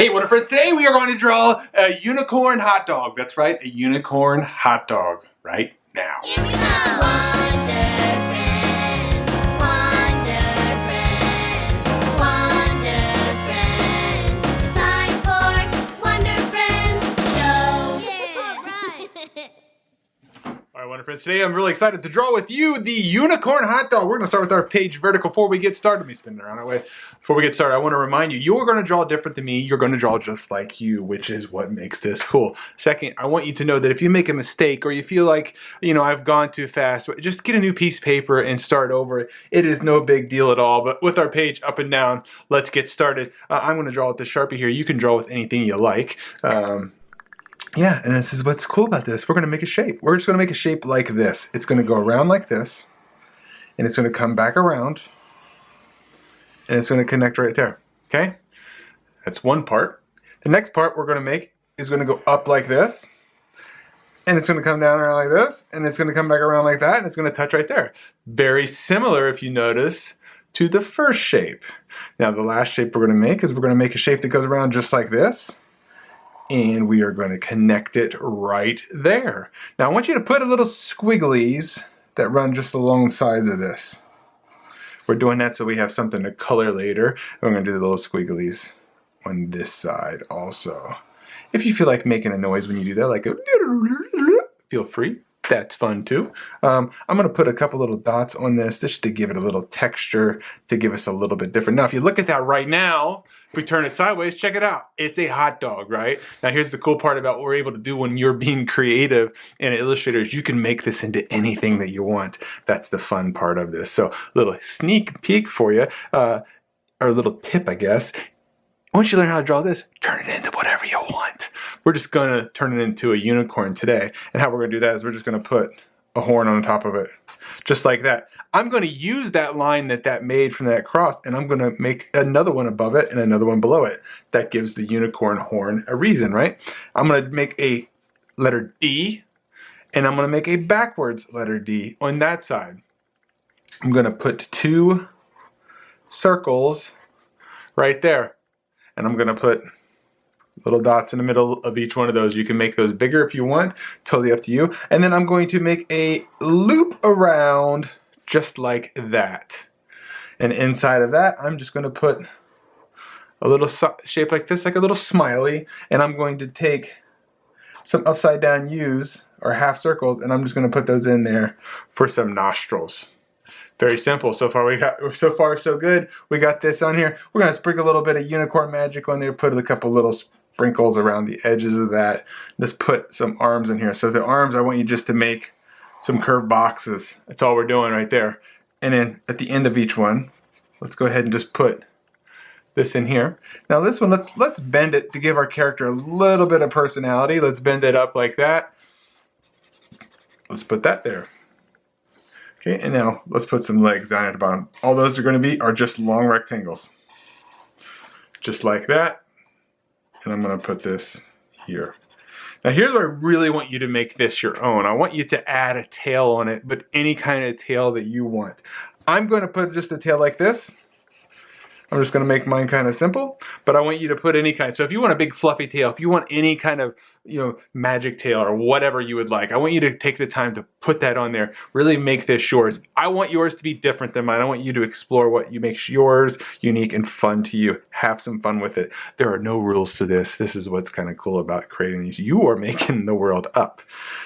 Hey, Wonder Friends, today we are going to draw a unicorn hot dog. That's right, a unicorn hot dog right now. Here we go! Wonder Friends, Wonder Friends, Wonder Friends. It's time for Wonder Friends Show! Yeah, right! All right, Wonder Friends, today I'm really excited to draw with you the unicorn hot dog. We're going to start with our page vertical. Before we get started, let me spin it around that way. Before we get started, I want to remind you, you're going to draw different than me. You're going to draw just like you, which is what makes this cool. Second, I want you to know that if you make a mistake or you feel like, I've gone too fast, just get a new piece of paper and start over. It is no big deal at all. But with our page up and down, let's get started. I'm going to draw with the Sharpie here. You can draw with anything you like. Yeah, and this is what's cool about this. We're going to make a shape. We're just going to make a shape like this. It's going to go around like this, and it's going to come back around, and it's going to connect right there, okay? That's one part. The next part we're going to make is going to go up like this, and it's going to come down around like this, and it's going to come back around like that, and it's going to touch right there. Very similar, if you notice, to the first shape. Now, the last shape we're going to make is we're going to make a shape that goes around just like this, and we are going to connect it right there. Now, I want you to put a little squigglies that run just along the sides of this. We're doing that so we have something to color later. We're going to do the little squigglies on this side also. If you feel like making a noise when you do that, like a feel free. That's fun too. I'm going to put a couple little dots on this just to give it a little texture, to give us a little bit different. Now, if you look at that right now, if we turn it sideways, check it out. It's a hot dog, right? Now, here's the cool part about what we're able to do when you're being creative in Illustrator is you can make this into anything that you want. That's the fun part of this. So, a little sneak peek for you, or a little tip, I guess. Once you learn how to draw this, turn it into whatever you want. We're just going to turn it into a unicorn today. And how we're going to do that is we're just going to put a horn on top of it. Just like that. I'm going to use that line that made from that cross, and I'm going to make another one above it and another one below it. That gives the unicorn horn a reason, right? I'm going to make a letter D, and I'm going to make a backwards letter D on that side. I'm going to put two circles right there. And I'm going to put little dots in the middle of each one of those. You can make those bigger if you want. Totally up to you. And then I'm going to make a loop around just like that. And inside of that, I'm just going to put a little shape like this, like a little smiley. And I'm going to take some upside down U's or half circles, and I'm just going to put those in there for some nostrils. Very simple. So far so good. We got this on here. We're going to sprinkle a little bit of unicorn magic on there, put a couple little sprinkles around the edges of that. Just put some arms in here. So the arms, I want you just to make some curved boxes. That's all we're doing right there. And then at the end of each one, let's go ahead and just put this in here. Now this one, let's bend it to give our character a little bit of personality. Let's bend it up like that. Let's put that there. Okay, and now let's put some legs down at the bottom. All those are just long rectangles. Just like that. And I'm going to put this here. Now here's where I really want you to make this your own. I want you to add a tail on it, but any kind of tail that you want. I'm going to put just a tail like this. I'm just going to make mine kind of simple, but I want you to put any kind. So if you want a big fluffy tail, if you want any kind of, magic tail or whatever you would like, I want you to take the time to put that on there. Really make this yours. I want yours to be different than mine. I want you to explore what makes yours unique and fun to you. Have some fun with it. There are no rules to this. This is what's kind of cool about creating these. You are making the world up.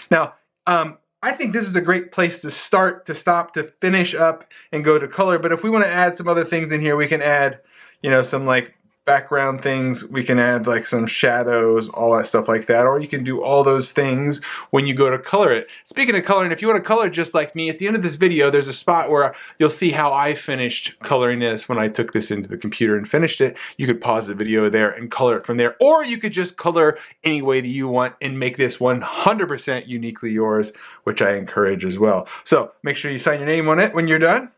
Now, I think this is a great place to start, to stop, to finish up and go to color. But if we want to add some other things in here, we can add, some like background things. We can add like some shadows, all that stuff like that. Or you can do all those things when you go to color it. Speaking of coloring, if you want to color just like me, at the end of this video, there's a spot where you'll see how I finished coloring this when I took this into the computer and finished it. You could pause the video there and color it from there. Or you could just color any way that you want and make this 100% uniquely yours, which I encourage as well. So make sure you sign your name on it when you're done,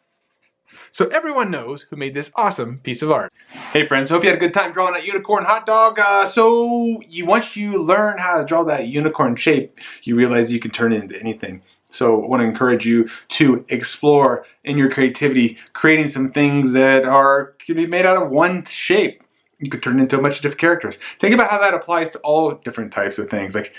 so everyone knows who made this awesome piece of art. Hey friends, hope you had a good time drawing that unicorn hot dog. Once you learn how to draw that unicorn shape, you realize you can turn it into anything. So I want to encourage you to explore in your creativity, creating some things that can be made out of one shape. you could turn it into a bunch of different characters. Think about how that applies to all different types of things, like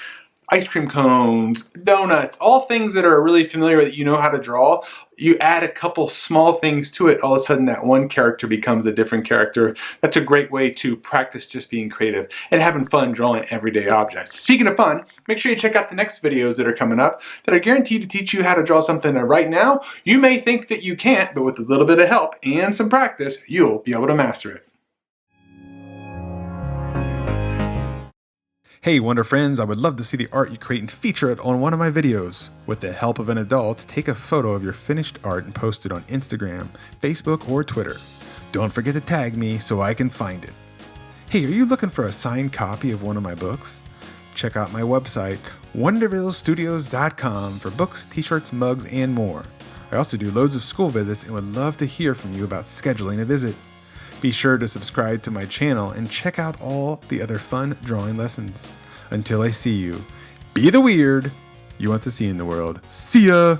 ice cream cones, donuts, all things that are really familiar that you know how to draw. You add a couple small things to it, all of a sudden that one character becomes a different character. That's a great way to practice just being creative and having fun drawing everyday objects. Speaking of fun, make sure you check out the next videos that are coming up that are guaranteed to teach you how to draw something that right now you may think that you can't, but with a little bit of help and some practice, you'll be able to master it. Hey Wonder Friends, I would love to see the art you create and feature it on one of my videos. With the help of an adult, take a photo of your finished art and post it on Instagram, Facebook, or Twitter. Don't forget to tag me so I can find it. Hey, are you looking for a signed copy of one of my books? Check out my website, wondervillestudios.com, for books, t-shirts, mugs, and more. I also do loads of school visits and would love to hear from you about scheduling a visit. Be sure to subscribe to my channel and check out all the other fun drawing lessons. Until I see you, be the weird you want to see in the world. See ya!